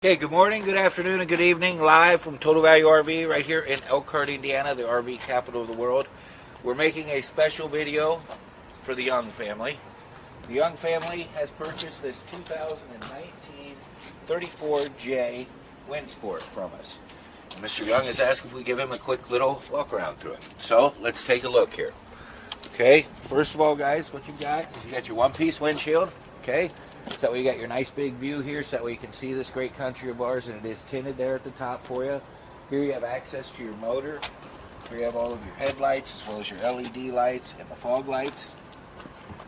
Okay, good morning, good afternoon, and good evening, live from Total Value RV right here in Elkhart, Indiana, the RV capital of the world. We're making a special video for the Young family. The Young family has purchased this 2019 34J Windsport from us. And Mr. Young has asked if we give him a quick little walk around through it. So, let's take a look here. Okay, first of all, guys, what you've got is you got your one-piece windshield, okay? So that way you got your nice big view here, so that way you can see this great country of ours, and it is tinted there at the top for you. Here you have access to your motor. Here you have all of your headlights, as well as your LED lights and the fog lights.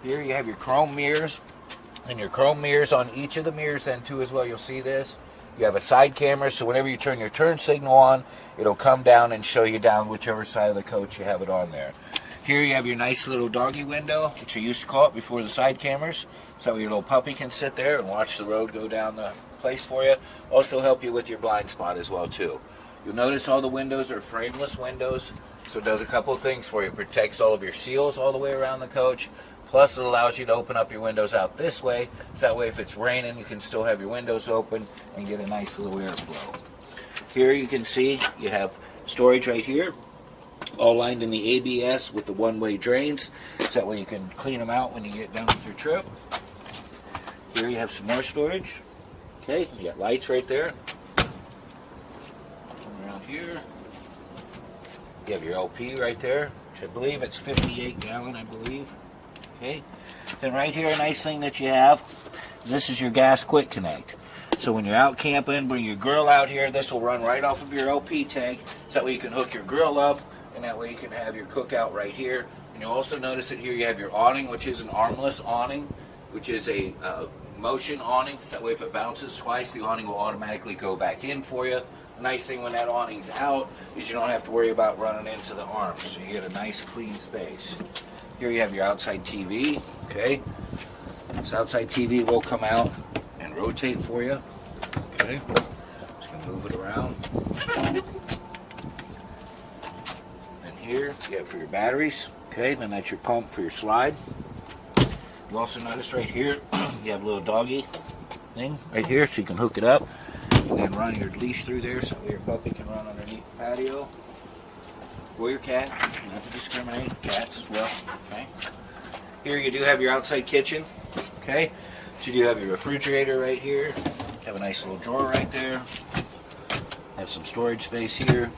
Here you have your chrome mirrors, and your chrome mirrors on each of the mirrors then too as well. You'll see this. You have a side camera, so whenever you turn your turn signal on, it'll come down and show you down whichever side of the coach you have it on there. Here you have your nice little doggy window, which I used to call it before the side cameras. So your little puppy can sit there and watch the road go down the place for you. Also help you with your blind spot as well too. You'll notice all the windows are frameless windows, so it does a couple of things for you. It protects all of your seals all the way around the coach. Plus it allows you to open up your windows out this way, so that way if it's raining you can still have your windows open and get a nice little airflow. Here you can see you have storage right here, all lined in the ABS with the one-way drains, so that way you can clean them out when you get done with your trip. Here you have some more storage. Okay, you got lights right there. Come around here. You have your LP right there, which I believe it's 58 gallon, I believe. Okay. Then right here, a nice thing that you have is this is your gas quick connect. So when you're out camping, bring your grill out here, this will run right off of your LP tank, so that way you can hook your grill up, and that way you can have your cookout right here. And you'll also notice that here you have your awning, which is an armless awning, which is a motion awning, so that way if it bounces twice, the awning will automatically go back in for you. The nice thing when that awning's out is you don't have to worry about running into the arms, so you get a nice clean space. Here you have your outside TV, okay? This outside TV will come out and rotate for you, okay? Just gonna move it around. And here you have for your batteries, okay? Then that's your pump for your slide. You also notice right here, you have a little doggy thing right here, so you can hook it up and then run your leash through there, so that your puppy can run underneath the patio. Or your cat, not to discriminate, cats as well, okay? Here you do have your outside kitchen, okay? So you do have your refrigerator right here, have a nice little drawer right there, have some storage space here,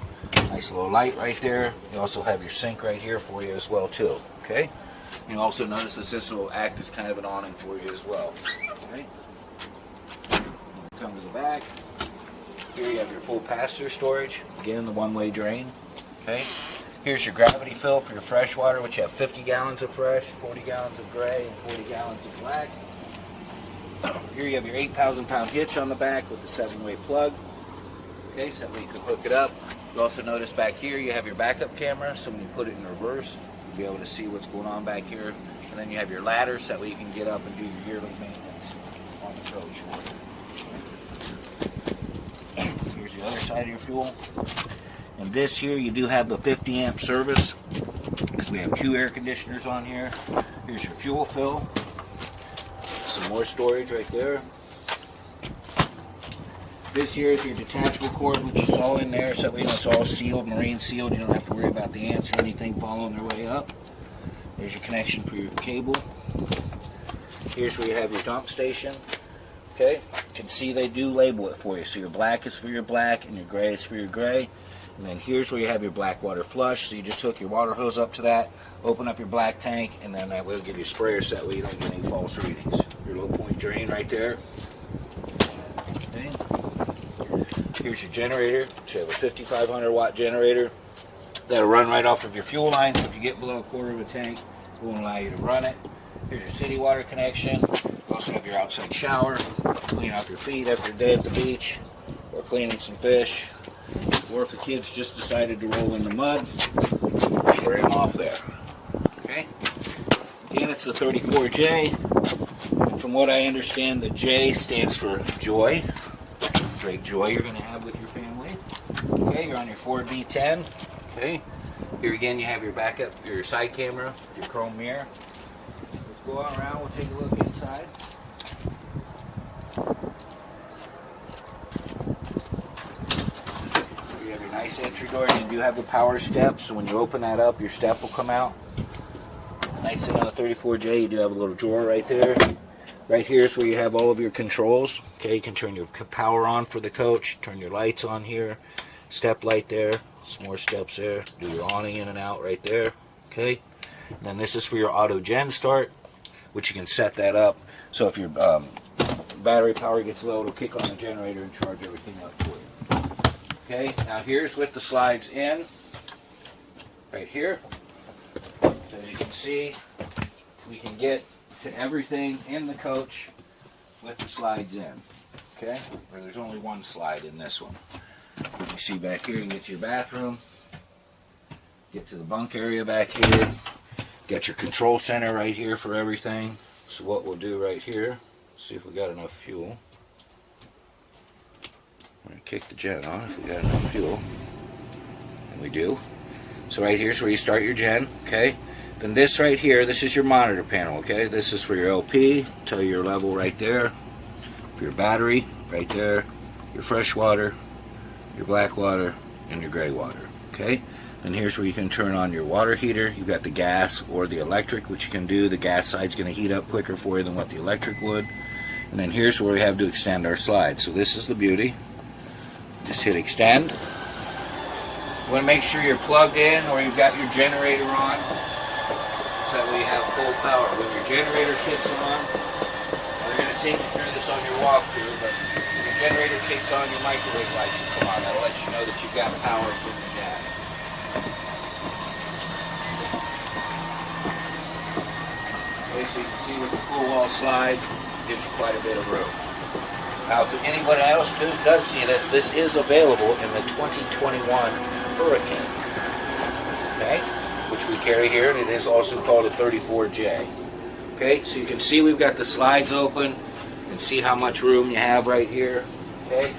nice little light right there. You also have your sink right here for you as well too, okay? You also notice that this will act as kind of an awning for you as well. Okay? Come to the back. Here you have your full pass-through storage. Again, the one-way drain. Okay? Here's your gravity fill for your fresh water, which you have 50 gallons of fresh, 40 gallons of gray, and 40 gallons of black. Here you have your 8,000-pound hitch on the back with the 7-way plug. Okay, so that way you can hook it up. You also notice back here you have your backup camera, so when you put it in reverse, be able to see what's going on back here. And then you have your ladder, so that way you can get up and do your yearly maintenance on the coach. Here's the other side of your fuel. And this here, you do have the 50 amp service, because we have 2 air conditioners on here. Here's your fuel fill. Some more storage right there. This here is your detachable cord, which is all in there, so that way it's all sealed, marine sealed. You don't have to worry about the ants or anything following their way up. There's your connection for your cable. Here's where you have your dump station. Okay, you can see they do label it for you. So your black is for your black, and your gray is for your gray. And then here's where you have your black water flush. So you just hook your water hose up to that, open up your black tank, and then that will give you sprayers, so that way you don't get any false readings. Your low point drain right there. Okay. Here's your generator. So you have a 5,500 watt generator that'll run right off of your fuel line, so if you get below a quarter of a tank, it won't allow you to run it. Here's your city water connection. You also have your outside shower, clean off your feet after a day at the beach, or cleaning some fish, or if the kids just decided to roll in the mud, spray them off there. Okay? Again, it's the 34J, and from what I understand, the J stands for joy. Great joy you're going to have with your family. Okay, you're on your Ford V10. Okay, here again you have your backup, your side camera, your chrome mirror. Let's go on around, we'll take a look inside. nice entry door, and you do have the power step, so when you open that up, your step will come out. Nice and on the 34J, you do have a little drawer right there. Right here is where you have all of your controls. Okay, you can turn your power on for the coach, turn your lights on here, step light there, some more steps there, do your awning in and out right there. Okay, and then this is for your auto gen start, which you can set that up. So if your battery power gets low, it'll kick on the generator and charge everything up for you. Okay, now here's with the slides in, right here. So as you can see, we can get to everything in the coach with the slides in. Okay, or there's only one slide in this one. You see back here, you can get to your bathroom, get to the bunk area back here, get your control center right here for everything. So what we'll do right here, see if we got enough fuel. I'm going to kick the gen on if we got enough fuel. And we do. So right here's where you start your gen, okay? Then this right here, this is your monitor panel, okay? This is for your LP, tell you your level right there. For your battery, right there. Your fresh water, your black water, and your gray water, okay? Then here's where you can turn on your water heater. You've got the gas or the electric, which you can do. The gas side's going to heat up quicker for you than what the electric would. And then here's where we have to extend our slide. So this is the beauty. Just hit extend. You want to make sure you're plugged in or you've got your generator on, so that way you have full power. When your generator kicks on, we're going to take you through this on your walkthrough, but when your generator kicks on, your microwave lights will come on. That'll let you know that you've got power from the gen. Okay, so you can see with the full wall slide, it gives you quite a bit of room. Now, if anyone else does see this, this is available in the 2021 Hurricane, okay, which we carry here, and it is also called a 34J. Okay, so you can see we've got the slides open. You can see how much room you have right here. Okay,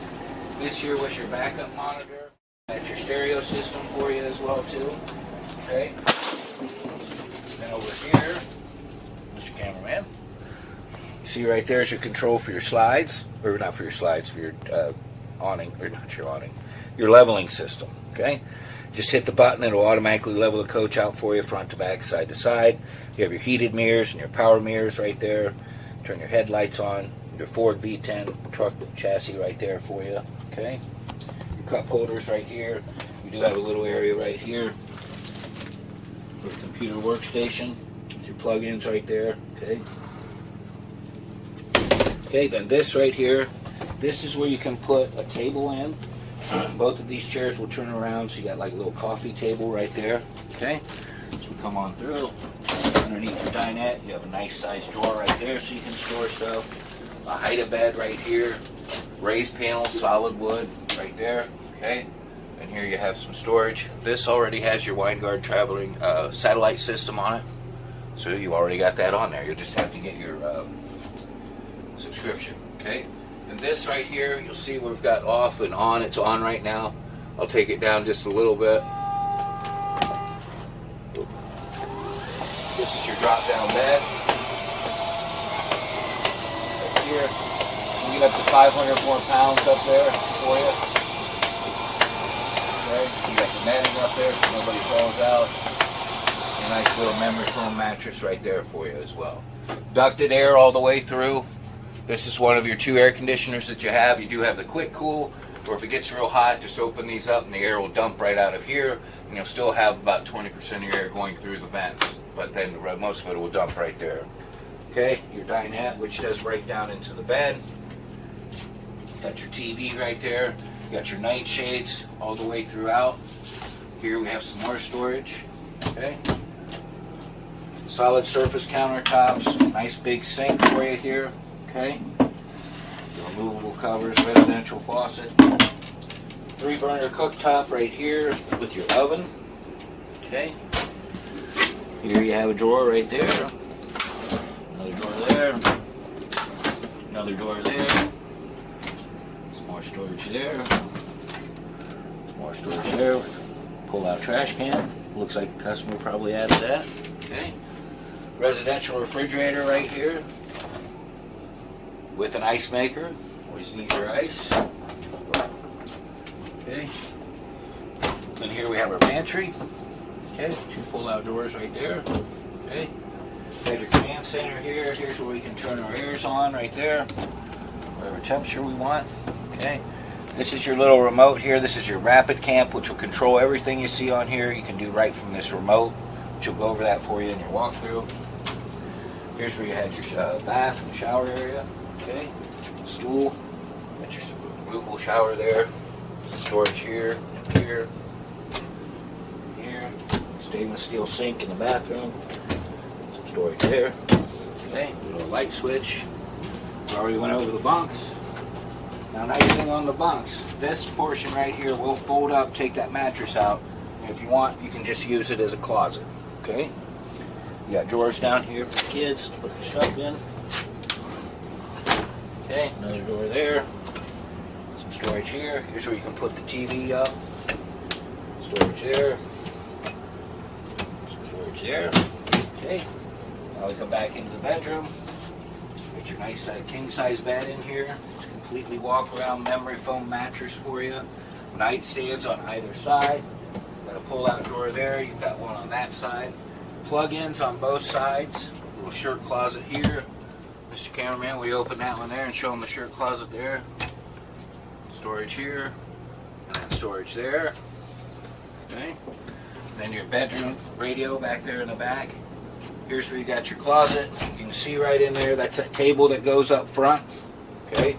this here was your backup monitor. That's your stereo system for you as well too. Okay, then over here, Mr. Cameraman. See right there is your control for your slides, or not for your slides, for your awning, or not your awning, your leveling system, okay? Just hit the button, it'll automatically level the coach out for you, front to back, side to side. You have your heated mirrors and your power mirrors right there. Turn your headlights on, your Ford V10 truck chassis right there for you, okay? Your cup holders right here. You do have a little area right here for the computer workstation. Your plug-ins right there, okay? Okay, then this right here, this is where you can put a table in. Both of these chairs will turn around, so you got like a little coffee table right there. Okay, so we come on through. Underneath your dinette, you have a nice sized drawer right there, so you can store stuff. A height bed right here, raised panel, solid wood right there. Okay, and here you have some storage. This already has your Winegard traveling satellite system on it, so you already got that on there. You'll just have to get your subscription, okay? And this right here, you'll see we've got off and on. It's on right now. I'll take it down just a little bit. This is your drop-down bed. Right here. You get up to 500 more pounds up there for you. Okay? You got the netting up there so nobody falls out. A nice little memory foam mattress right there for you as well. Ducted air all the way through. This is one of your 2 air conditioners that you have. You do have the quick cool, or if it gets real hot, just open these up and the air will dump right out of here, and you'll still have about 20% of your air going through the vents, but then most of it will dump right there. Okay, your dinette, which does break down into the bed. Got your TV right there. You got your night shades all the way throughout. Here we have some more storage. Okay. Solid surface countertops. Nice big sink for you here. Okay, removable covers, residential faucet, 3-burner cooktop right here with your oven. Okay, here you have a drawer right there, another drawer there, another drawer there, some more storage there, some more storage there. Pull out trash can. Looks like the customer probably added that. Okay, residential refrigerator right here. With an ice maker, always need your ice. Okay. Then here we have our pantry. Okay, 2 pull-out drawers right there. Okay, we have your command center here. Here's where we can turn our airs on right there, whatever temperature we want. Okay, this is your little remote here. This is your rapid camp, which will control everything you see on here. You can do right from this remote, which will go over that for you in your walkthrough. Here's where you had your bath and shower area. Okay, stool, got your removable shower there. Some storage here and here. Here, stainless steel sink in the bathroom. Some storage there. Okay, little light switch. We already went over the bunks. Now, nice thing on the bunks, this portion right here will fold up, take that mattress out. And if you want, you can just use it as a closet. Okay? You got drawers down here for the kids to put your stuff in. Okay, another door there. Some storage here. Here's where you can put the TV up. Storage there. Some storage there. Okay. Now we come back into the bedroom. Get your nice king size bed in here. It's completely walk around memory foam mattress for you. Nightstands on either side. Got a pull out drawer there. You've got one on that side. Plug-ins on both sides. Little shirt closet here. Mr. Cameraman, we open that one there and show them the shirt closet there. Storage here. And then storage there. Okay. And then your bedroom radio back there in the back. Here's where you got your closet. You can see right in there, that's that table that goes up front. Okay.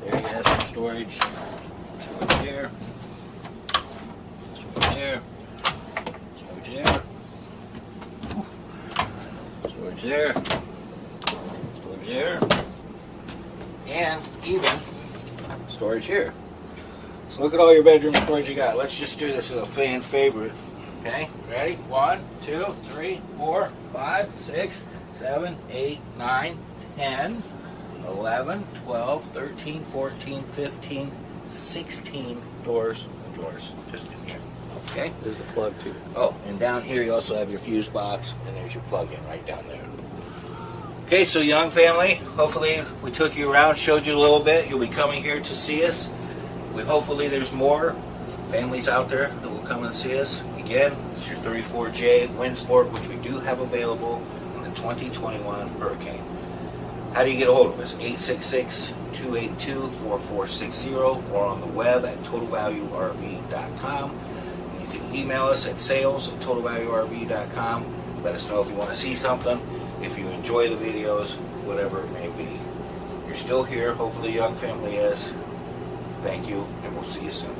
There you have some storage. Storage there. Storage there. Storage there. Storage there. Storage there. And even storage here. So look at all your bedroom storage you got. Let's just do this as a fan favorite. Okay, ready? 1, 2, 3, 4, 5, 6, 7, 8, 9, 10, 11, 12, 13, 14, 15, 16 doors and drawers. Just in here. Okay? There's the plug too. Oh, and down here you also have your fuse box, and there's your plug-in right down there. Okay, so young family, hopefully we took you around, showed you a little bit. You'll be coming here to see us. Hopefully there's more families out there that will come and see us. Again, it's your 34J Windsport, which we do have available in the 2021 Hurricane. How do you get a hold of us? 866-282-4460 or on the web at totalvaluerv.com. And you can email us at sales@totalvaluerv.com. Let us know if you want to see something, if you enjoy the videos, whatever it may be. You're still here. Hopefully the young family is. Thank you, and we'll see you soon.